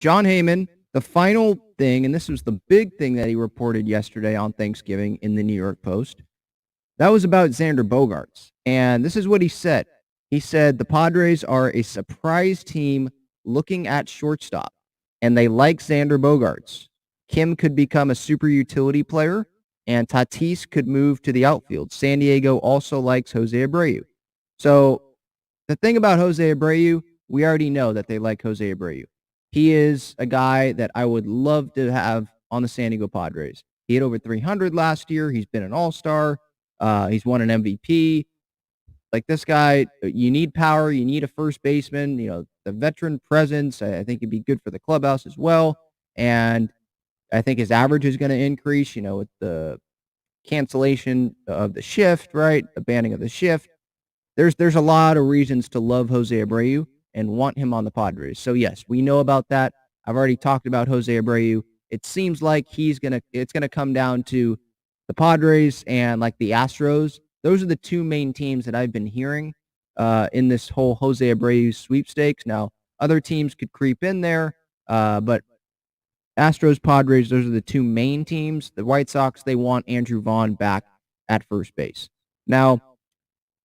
John Heyman, the final thing, and this was the big thing that he reported yesterday on Thanksgiving in the New York Post, that was about Xander Bogaerts. And this is what he said. He said the Padres are a surprise team looking at shortstop, and they like Xander Bogaerts. Kim could become a super utility player, and Tatis could move to the outfield. San Diego also likes Jose Abreu. So the thing about Jose Abreu, we already know that they like Jose Abreu. He is a guy that I would love to have on the San Diego Padres. He hit over 300 last year. He's been an all-star. He's won an MVP. Like this guy, you need power. You need a first baseman. You know, the veteran presence, I think he'd be good for the clubhouse as well. And I think his average is going to increase, you know, with the cancellation of the shift, right? The banning of the shift. There's a lot of reasons to love Jose Abreu and want him on the Padres. So yes, we know about that. I've already talked about Jose Abreu. It seems like it's gonna come down to the Padres and like the Astros. Those are the two main teams that I've been hearing in this whole Jose Abreu sweepstakes. Now, other teams could creep in there, but Astros, Padres, those are the two main teams. The White Sox, they want Andrew Vaughn back at first base. Now,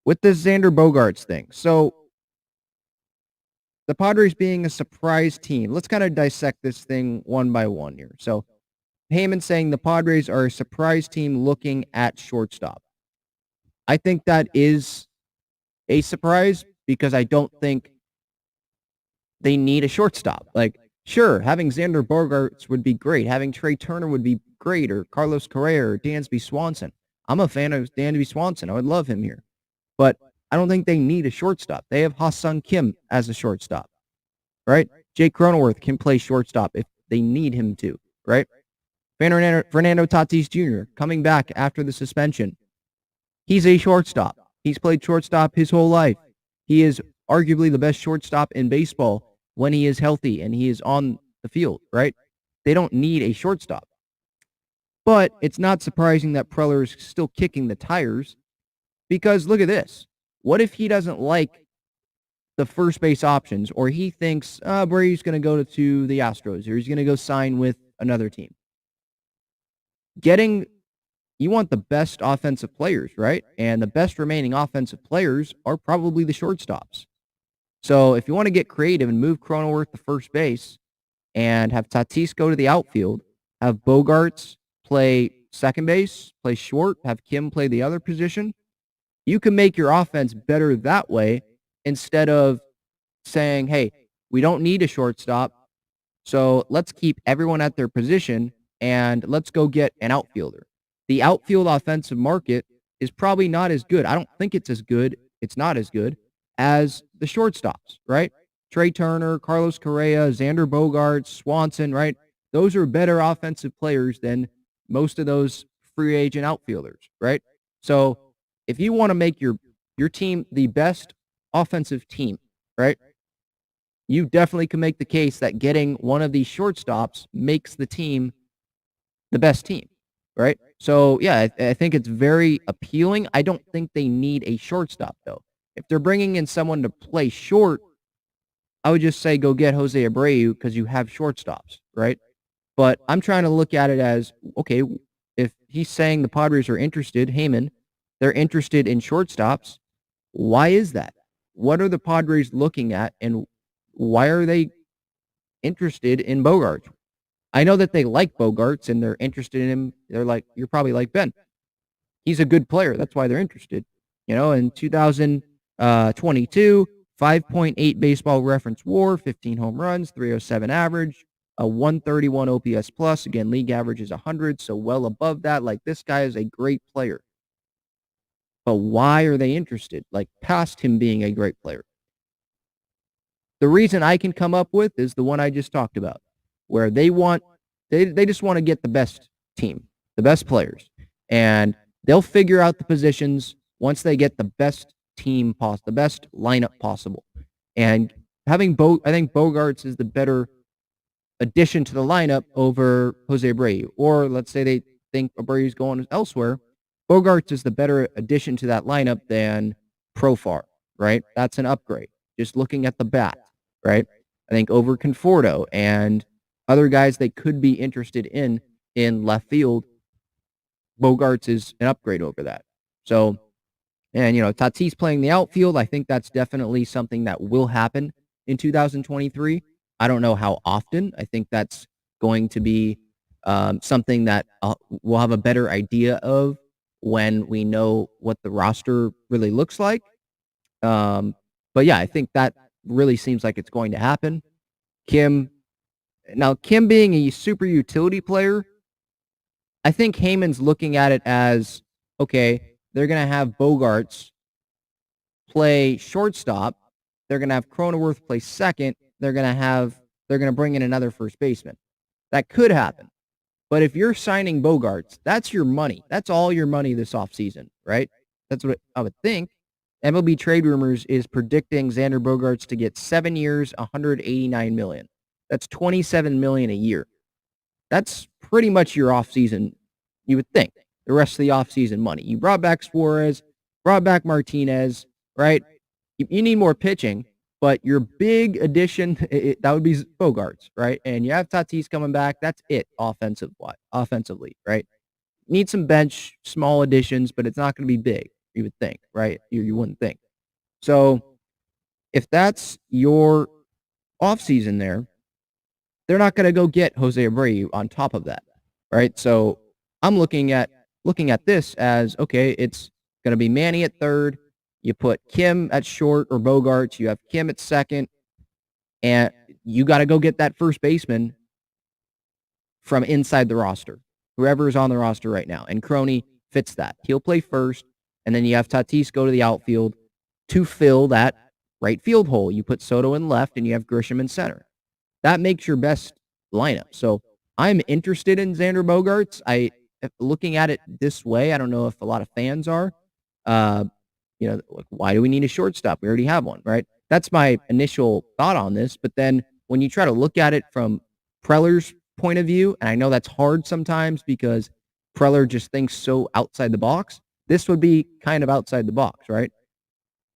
with this Xander Bogaerts thing, so the Padres being a surprise team, let's kind of dissect this thing one by one here. So Heyman saying the Padres are a surprise team looking at shortstop. I think that is a surprise because I don't think they need a shortstop. Like, sure, having Xander Bogaerts would be great. Having Trey Turner would be great, or Carlos Correa or Dansby Swanson. I'm a fan of Dansby Swanson. I would love him here. But I don't think they need a shortstop. They have Ha-Sung Kim as a shortstop, right? Jake Cronenworth can play shortstop if they need him to, right? Fernando Tatis Jr. coming back after the suspension. He's a shortstop. He's played shortstop his whole life. He is arguably the best shortstop in baseball when he is healthy and he is on the field, right? They don't need a shortstop. But it's not surprising that Preller is still kicking the tires because look at this. What if he doesn't like the first base options or he thinks Brady's going to go to the Astros or he's going to go sign with another team? You want the best offensive players, right? And the best remaining offensive players are probably the shortstops. So if you want to get creative and move Cronenworth to first base and have Tatis go to the outfield, have Bogaerts play second base, play short, have Kim play the other position, you can make your offense better that way instead of saying, hey, we don't need a shortstop, so let's keep everyone at their position and let's go get an outfielder. The outfield offensive market is probably not as good. I don't think it's as good. It's not as good as the shortstops, right? Trey Turner, Carlos Correa, Xander Bogaerts, Swanson, right? Those are better offensive players than most of those free agent outfielders, right? So if you want to make your team the best offensive team, right, you definitely can make the case that getting one of these shortstops makes the team the best team, right? So, yeah, I think it's very appealing. I don't think they need a shortstop, though. If they're bringing in someone to play short, I would just say go get Jose Abreu because you have shortstops, right? But I'm trying to look at it as, okay, if he's saying the Padres are interested, Heyman, they're interested in shortstops, why is that? What are the Padres looking at, and why are they interested in Bogaerts? I know that they like Bogaerts and they're interested in him. They're like, you're probably like, Ben, he's a good player. That's why they're interested. You know, in 2022, 5.8 baseball reference WAR, 15 home runs, 307 average, a 131 OPS plus. Again, league average is 100, so well above that. Like, this guy is a great player. But why are they interested? Like, past him being a great player. The reason I can come up with is the one I just talked about, where they just want to get the best team, the best players. And they'll figure out the positions once they get the best team possible, the best lineup possible. And I think Bogaerts is the better addition to the lineup over Jose Abreu. Or let's say they think Abreu's going elsewhere. Bogaerts is the better addition to that lineup than Profar, right? That's an upgrade. Just looking at the bat, right? I think over Conforto and other guys they could be interested in left field. Bogaerts is an upgrade over that. So, and Tatis playing the outfield, I think that's definitely something that will happen in 2023. I don't know how often. I think that's going to be something that we'll have a better idea of when we know what the roster really looks like. But yeah, I think that really seems like it's going to happen. Kim being a super utility player, I think Heyman's looking at it as, okay, they're going to have Bogaerts play shortstop. They're going to have Cronenworth play second. They're going to bring in another first baseman. That could happen. But if you're signing Bogaerts, that's your money. That's all your money this offseason, right? That's what I would think. MLB Trade Rumors is predicting Xander Bogaerts to get 7 years, $189 million. That's $27 million a year. That's pretty much your offseason, you would think. The rest of the offseason money. You brought back Suarez, brought back Martinez, right? You need more pitching, but your big addition, that would be Bogaerts, right? And you have Tatis coming back. That's it offensively, right? Need some bench, small additions, but it's not going to be big, you would think, right? You wouldn't think. So if that's your offseason there, they're not going to go get Jose Abreu on top of that, right? So I'm looking at this as, okay, it's going to be Manny at third. You put Kim at short or Bogaerts. You have Kim at second. And you got to go get that first baseman from inside the roster, whoever is on the roster right now. And Crony fits that. He'll play first. And then you have Tatis go to the outfield to fill that right field hole. You put Soto in left and you have Grisham in center. That makes your best lineup. So I'm interested in Xander Bogaerts. Looking at it this way, I don't know if a lot of fans are. Why do we need a shortstop? We already have one, right? That's my initial thought on this. But then when you try to look at it from Preller's point of view, and I know that's hard sometimes because Preller just thinks so outside the box, this would be kind of outside the box, right?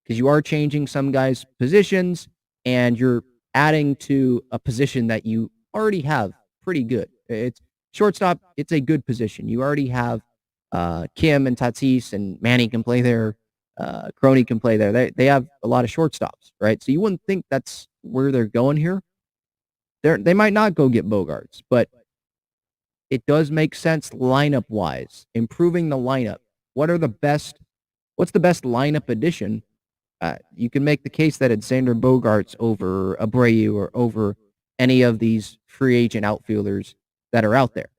Because you are changing some guys' positions and you're adding to a position that you already have pretty good. It's shortstop. It's a good position. You already have Kim and Tatis, and Manny can play there. Crony can play there. They have a lot of shortstops, right? So you wouldn't think that's where they're going here. They might not go get Bogaerts, but it does make sense lineup-wise. Improving the lineup. What's the best lineup addition? You can make the case that it's Xander Bogaerts over Abreu or over any of these free agent outfielders that are out there.